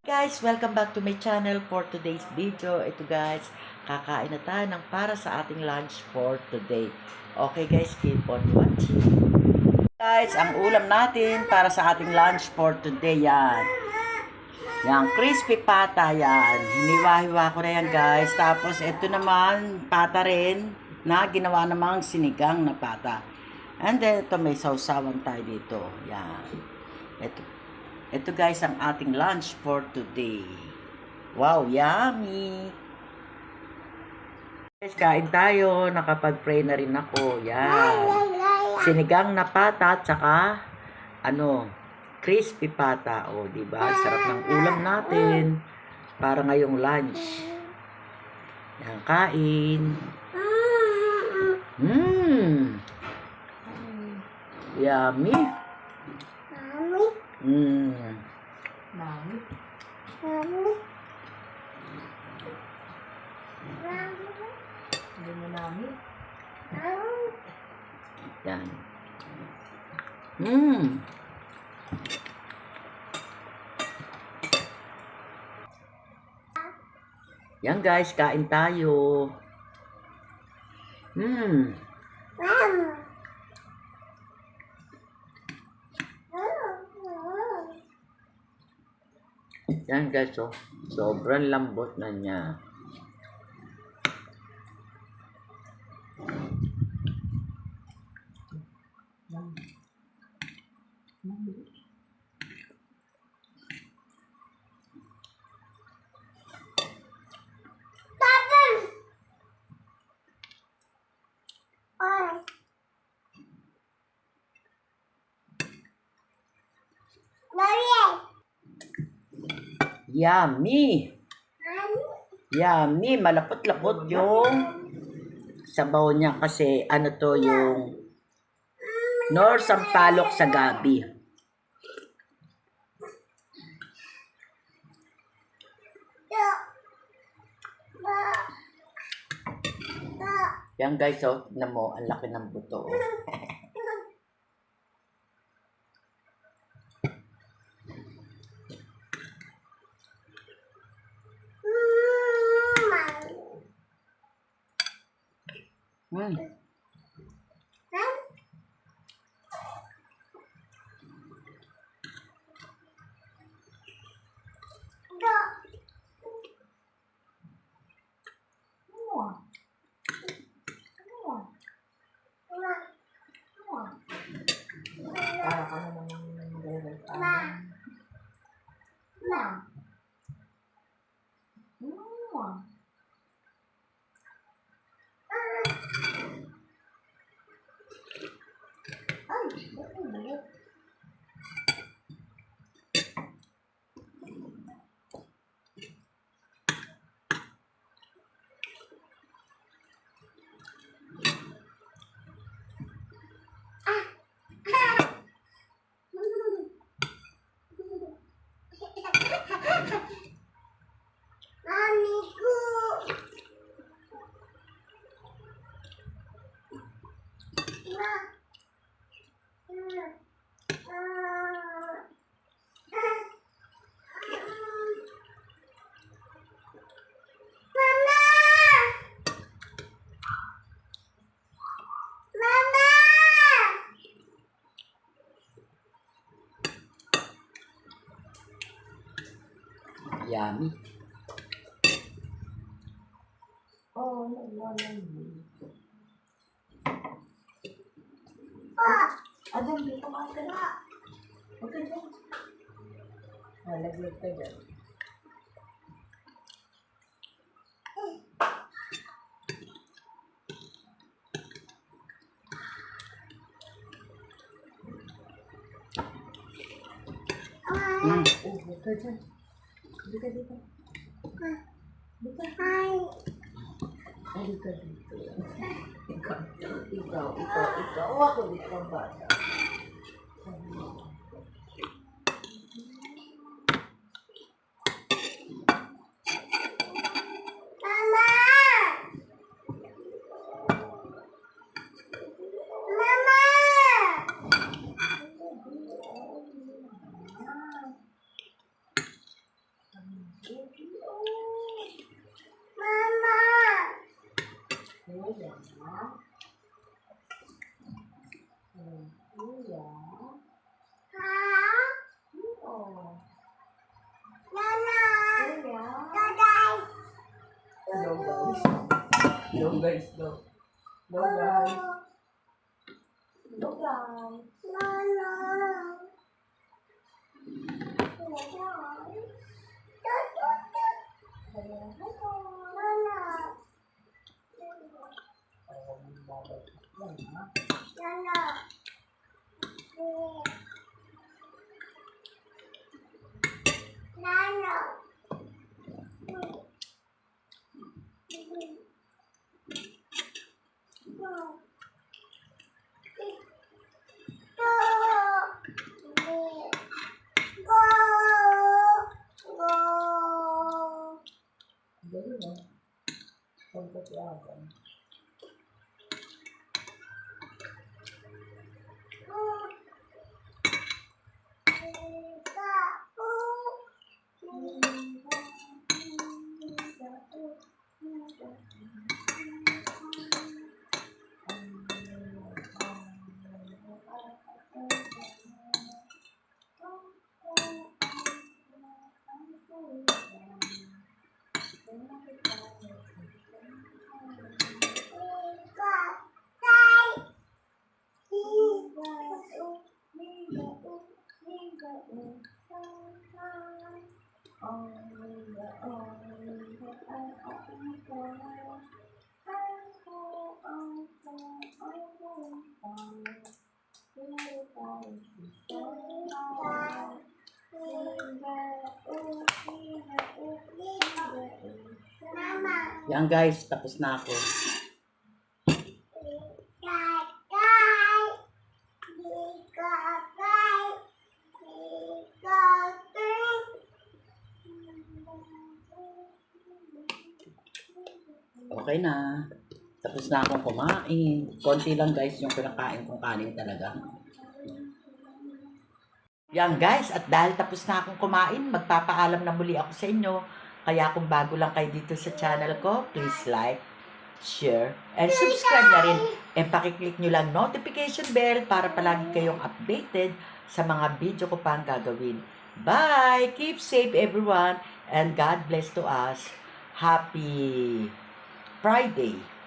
Guys, welcome back to my channel for today's video. Ito guys, kakain na tayo ng para sa ating lunch for today. Okay guys, keep on watching. Guys, ang ulam natin para sa ating lunch for today yan. Yang crispy pata yan. Hiniwa-hiwa ko na yan guys. Tapos ito naman, pata rin na ginawa namang sinigang na pata. And then ito may sausawan tayo dito. Yan. Ito guys ang ating lunch for today. Wow, yummy! Guys, kain tayo. Nakapag-pray na rin ako. Yan. Sinigang na pata at saka crispy pata. O, diba? Sarap ng ulam natin para ngayong lunch. Yan, kain. Yummy. Mami. Hindi mo namin. Yan. Yan guys, kain tayo. Yan guys, oh. Sobrang lambot na niya. Yummy! Yummy! Malapot-lapot yung sabaw niya kasi yung Nor Sampalok sa gabi. Yan guys, oh, tignan mo, ang laki ng buto. Oh. Para ka naman ng gawin. Yummy. Oh, no. Adam, dito ka na. Huwag ka dyan. Laglag ka dyan. Huwag ka dyan. Dito, dito. Dito. Hi. Halika dito. Ikaw. Ako dito, bata. Hello guys, go. Go guys. Hello guys. Yan guys, tapos na ako. Okay na. Tapos na akong kumain. Konti lang guys yung pinakain kong kanin talaga. Yan guys, at dahil tapos na akong kumain, magpapaalam na muli ako sa inyo. Kaya kung bago lang kayo dito sa channel ko, please like, share, and subscribe na rin. And pakiclick nyo lang notification bell para palagi kayong updated sa mga video ko pang gagawin. Bye! Keep safe everyone, and God bless to us. Happy Friday!